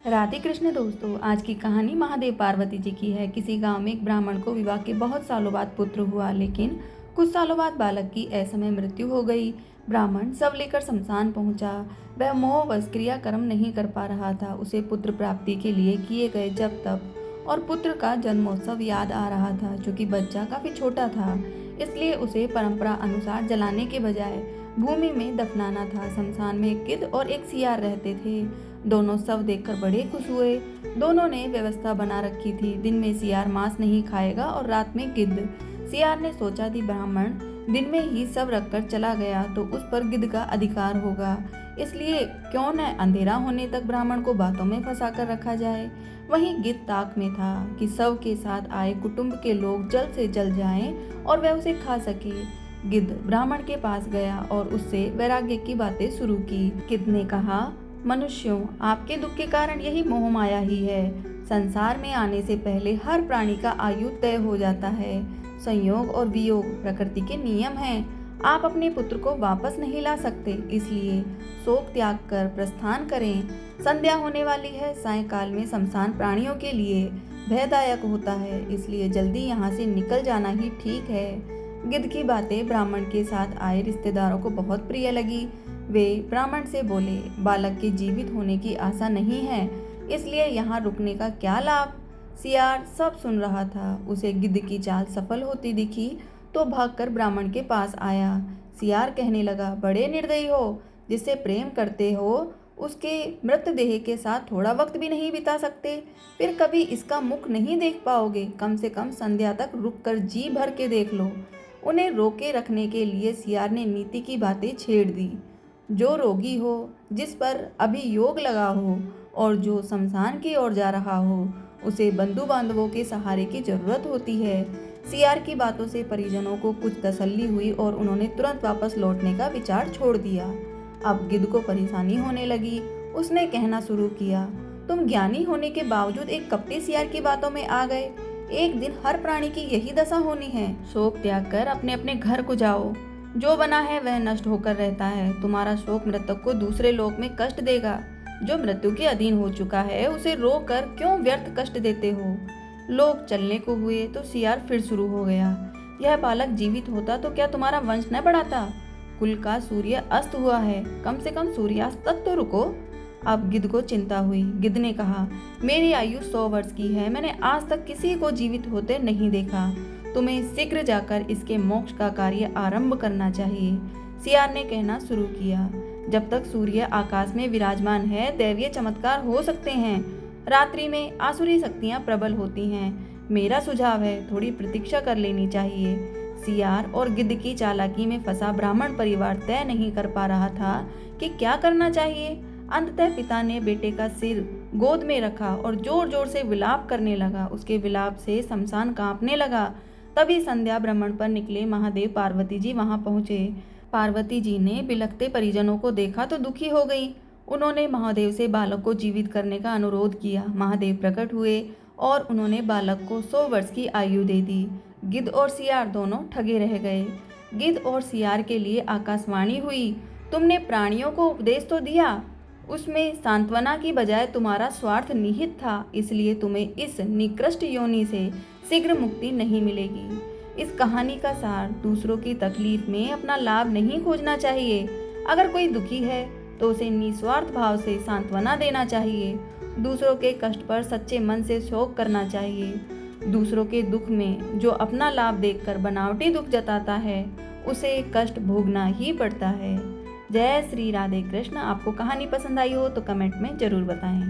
राधे कृष्ण दोस्तों, आज की कहानी महादेव पार्वती जी की है। किसी गांव में एक ब्राह्मण को विवाह के बहुत सालों बाद पुत्र हुआ, लेकिन कुछ सालों बाद बालक की असमय मृत्यु हो गई। ब्राह्मण सब लेकर शमशान पहुंचा। वह मोहवश क्रियाकर्म नहीं कर पा रहा था। उसे पुत्र प्राप्ति के लिए किए गए जप तप और पुत्र का जन्मोत्सव याद आ रहा था। चूंकि बच्चा काफी छोटा था, इसलिए उसे परंपरा अनुसार जलाने के बजाय भूमि में दफनाना था। शमशान में एक गिद्ध और एक सियार रहते थे। दोनों शव देखकर बड़े खुश हुए। दोनों ने व्यवस्था बना रखी थी। दिन में सियार मांस नहीं खाएगा और रात में गिद्ध। सियार ने सोचा कि ब्राह्मण दिन में ही सब रखकर चला गया तो उस पर गिद्ध का अधिकार होगा, इसलिए क्यों न अंधेरा होने तक ब्राह्मण को बातों में फंसाकर रखा जाए। वहीं गिद्ध ताक में था कि शव के साथ आए कुटुंब के लोग जल्द से जल्द जाएं और वह उसे खा सके। गिद्ध ब्राह्मण के पास गया और उससे वैराग्य की बातें शुरू की। गिद्ध ने कहा, मनुष्यों, आपके दुख के कारण यही मोह माया ही है। संसार में आने से पहले हर प्राणी का आयु तय हो जाता है। संयोग और वियोग प्रकृति के नियम हैं। आप अपने पुत्र को वापस नहीं ला सकते, इसलिए शोक त्याग कर प्रस्थान करें। संध्या होने वाली है। सायंकाल में शमशान प्राणियों के लिए भयदायक होता है, इसलिए जल्दी यहाँ से निकल जाना ही ठीक है। गिद्ध की बातें ब्राह्मण के साथ आए रिश्तेदारों को बहुत प्रिय लगी। वे ब्राह्मण से बोले, बालक के जीवित होने की आशा नहीं है, इसलिए यहाँ रुकने का क्या लाभ। सियार सब सुन रहा था। उसे गिद्ध की चाल सफल होती दिखी तो भागकर ब्राह्मण के पास आया। सियार कहने लगा, बड़े निर्दयी हो। जिससे प्रेम करते हो उसके मृतदेह के साथ थोड़ा वक्त भी नहीं बिता सकते, फिर कभी इसका मुख नहीं देख पाओगे। कम से कम संध्या तक रुक कर जी भर के देख लो। उन्हें रोके रखने के लिए सियार ने नीति की बातें छेड़ दी। जो रोगी हो, जिस पर अभी योग लगा हो और जो शमशान की ओर जा रहा हो, उसे बंधु बांधवों के सहारे की जरूरत होती है। सियार की बातों से परिजनों को कुछ तसल्ली हुई और उन्होंने तुरंत वापस लौटने का विचार छोड़ दिया। अब गिद्ध को परेशानी होने लगी। उसने कहना शुरू किया, तुम ज्ञानी होने के बावजूद एक कपटी सियार की बातों में आ गए। एक दिन हर प्राणी की यही दशा होनी है। शोक त्याग कर अपने अपने घर को जाओ। जो बना है वह नष्ट होकर रहता है। तुम्हारा शोक मृतक को दूसरे लोक में कष्ट देगा। जो मृत्यु के अधीन हो चुका है उसे रो कर क्यों व्यर्थ कष्ट देते हो। लोग चलने को हुए तो सियार फिर शुरू हो गया, यह बालक जीवित होता तो क्या तुम्हारा वंश न बढ़ाता। कुल का सूर्य अस्त हुआ है, कम से कम सूर्यास्त तक तो रुको। अब गिद्ध को चिंता हुई। गिद्ध ने कहा, मेरी आयु 100 वर्ष की है। मैंने आज तक किसी को जीवित होते नहीं देखा। तुम्हें शीघ्र जाकर इसके मोक्ष का कार्य आरंभ करना चाहिए। सियार ने कहना शुरू किया, जब तक सूर्य आकाश में विराजमान है दैवीय चमत्कार हो सकते हैं। रात्रि में आसुरी शक्तियां प्रबल होती हैं। मेरा सुझाव है, थोड़ी प्रतीक्षा कर लेनी चाहिए। सियार और गिद्ध की चालाकी में फंसा ब्राह्मण परिवार तय नहीं कर पा रहा था कि क्या करना चाहिए। अंततः पिता ने बेटे का सिर गोद में रखा और जोर जोर से विलाप करने लगा। उसके विलाप से शमशान कांपने लगा। तभी संध्या भ्रमण पर निकले महादेव पार्वती जी वहां पहुंचे। पार्वती जी ने बिलखते परिजनों को देखा तो दुखी हो गई। उन्होंने महादेव से बालक को जीवित करने का अनुरोध किया। महादेव प्रकट हुए और उन्होंने बालक को 100 वर्ष की आयु दे दी। गिद्ध और सियार दोनों ठगे रह गए। गिद्ध और सियार के लिए आकाशवाणी हुई, तुमने प्राणियों को उपदेश तो दिया, उसमें सांत्वना की बजाय तुम्हारा स्वार्थ निहित था, इसलिए तुम्हें इस निकृष्ट योनि से शीघ्र मुक्ति नहीं मिलेगी। इस कहानी का सार, दूसरों की तकलीफ में अपना लाभ नहीं खोजना चाहिए। अगर कोई दुखी है तो उसे निस्वार्थ भाव से सांत्वना देना चाहिए। दूसरों के कष्ट पर सच्चे मन से शोक करना चाहिए। दूसरों के दुख में जो अपना लाभ देखकर बनावटी दुख जताता है, उसे कष्ट भोगना ही पड़ता है। जय श्री राधे कृष्ण। आपको कहानी पसंद आई हो तो कमेंट में जरूर बताएं।